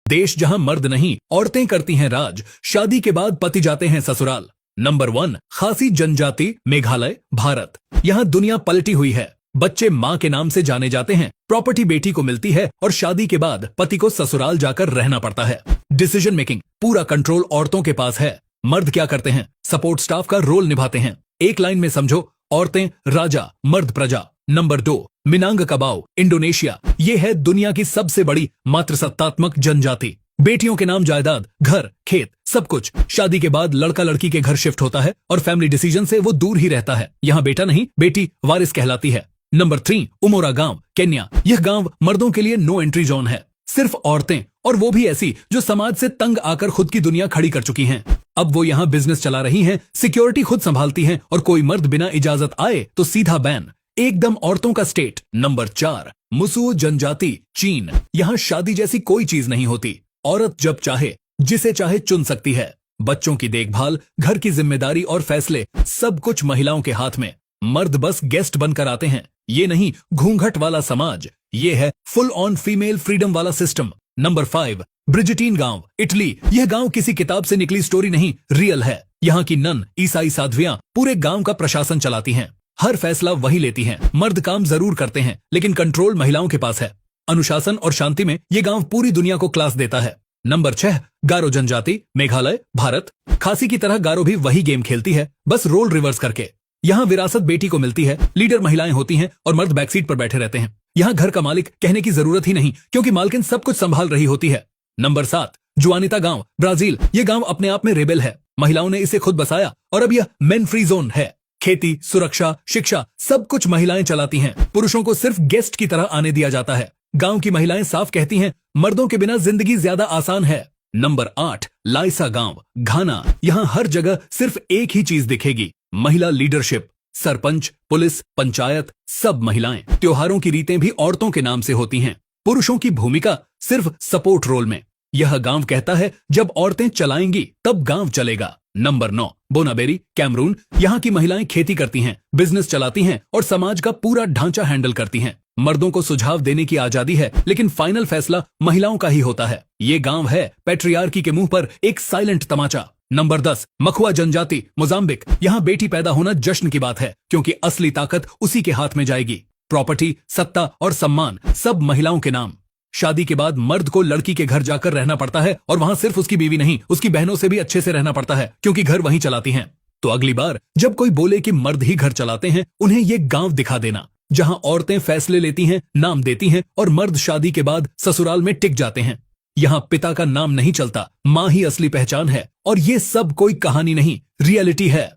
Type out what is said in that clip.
देश जहां मर्द नहीं औरतें करती हैं राज, शादी के बाद पति जाते हैं ससुराल। नंबर 1, खासी जनजाति, मेघालय, भारत। यहाँ दुनिया पलटी हुई है। बच्चे माँ के नाम से जाने जाते हैं, प्रॉपर्टी बेटी को मिलती है और शादी के बाद पति को ससुराल जाकर रहना पड़ता है। डिसीजन मेकिंग, पूरा कंट्रोल औरतों के पास है। मर्द क्या करते हैं? सपोर्ट स्टाफ का रोल निभाते हैं। एक लाइन में समझो, औरतें राजा, मर्द प्रजा। Number 2, Minangkabau, Indonesia. ये है दुनिया की सबसे बड़ी मातृसत्तात्मक जनजाति। बेटियों के नाम जायदाद, घर, खेत, सब कुछ। शादी के बाद लड़का लड़की के घर शिफ्ट होता है और फैमिली डिसीजन से वो दूर ही रहता है। यहाँ बेटा नहीं, बेटी वारिस कहलाती है। नंबर 3, उमोरा गांव, केन्या। यह गांव मर्दों के लिए नो एंट्री जोन है। सिर्फ औरतें, और वो भी ऐसी जो समाज से तंग आकर खुद की दुनिया खड़ी कर चुकी हैं। अब वो यहाँ बिजनेस चला रही हैं, सिक्योरिटी खुद संभालती हैं और कोई मर्द बिना इजाजत आए तो सीधा बैन। एकदम औरतों का स्टेट। नंबर 4, मुसू जनजाति, चीन। यहाँ शादी जैसी कोई चीज नहीं होती। औरत जब चाहे जिसे चाहे चुन सकती है। बच्चों की देखभाल, घर की जिम्मेदारी और फैसले सब कुछ महिलाओं के हाथ में। मर्द बस गेस्ट बनकर आते हैं। ये नहीं घूंघट वाला समाज, ये है फुल ऑन फीमेल फ्रीडम वाला सिस्टम। नंबर 5, ब्रिजिटीन गांव, इटली। यह गांव किसी किताब से निकली स्टोरी नहीं, रियल है। यहाँ की नन, ईसाई साध्वियां पूरे गांव का प्रशासन चलाती हैं। हर फैसला वही लेती हैं। मर्द काम जरूर करते हैं, लेकिन कंट्रोल महिलाओं के पास है। अनुशासन और शांति में ये गांव पूरी दुनिया को क्लास देता है। नंबर 6, गारो जनजाति, मेघालय, भारत। खासी की तरह गारो भी वही गेम खेलती है, बस रोल रिवर्स करके। यहाँ विरासत बेटी को मिलती है, लीडर महिलाएं होती हैं और मर्द बैकसीट पर बैठे रहते हैं। यहाँ घर का मालिक कहने की जरूरत ही नहीं, क्योंकि मालकिन सब कुछ संभाल रही होती है। नंबर 7, जुआनिता गांव, ब्राजील। ये गांव अपने आप में रेबेल है। महिलाओं ने इसे खुद बसाया और अब यह मेन फ्री जोन है। खेती, सुरक्षा, शिक्षा सब कुछ महिलाएं चलाती हैं। पुरुषों को सिर्फ गेस्ट की तरह आने दिया जाता है। गांव की महिलाएं साफ कहती हैं, मर्दों के बिना जिंदगी ज्यादा आसान है। नंबर 8, लाइसा गांव, घाना। यहाँ हर जगह सिर्फ एक ही चीज दिखेगी, महिला लीडरशिप। सरपंच, पुलिस, पंचायत, सब महिलाएं। त्योहारों की रीतें भी औरतों के नाम से होती हैं। पुरुषों की भूमिका सिर्फ सपोर्ट रोल में। यह गांव कहता है, जब औरतें चलाएंगी तब गांव चलेगा। Number 9, Bonaberi, Cameroon. यहाँ की महिलाएं खेती करती हैं, बिजनेस चलाती हैं और समाज का पूरा ढांचा हैंडल करती हैं। मर्दों को सुझाव देने की आजादी है, लेकिन फाइनल फैसला महिलाओं का ही होता है। ये गांव है पैट्रियार्की के मुंह पर एक साइलेंट तमाचा। नंबर 10, मखुआ जनजाति, मोजाम्बिक। यहाँ बेटी पैदा होना जश्न की बात है, क्योंकि असली ताकत उसी के हाथ में जाएगी। प्रॉपर्टी, सत्ता और सम्मान सब महिलाओं के नाम। शादी के बाद मर्द को लड़की के घर जाकर रहना पड़ता है और वहां सिर्फ उसकी बीवी नहीं, उसकी बहनों से भी अच्छे से रहना पड़ता है, क्योंकि घर वहीं चलाती हैं। तो अगली बार जब कोई बोले कि मर्द ही घर चलाते हैं, उन्हें ये गांव दिखा देना, जहां औरतें फैसले लेती हैं, नाम देती हैं और मर्द शादी के बाद ससुराल में टिक जाते हैं। यहाँ पिता का नाम नहीं चलता, माँ ही असली पहचान है। और ये सब कोई कहानी नहीं, रियलिटी है।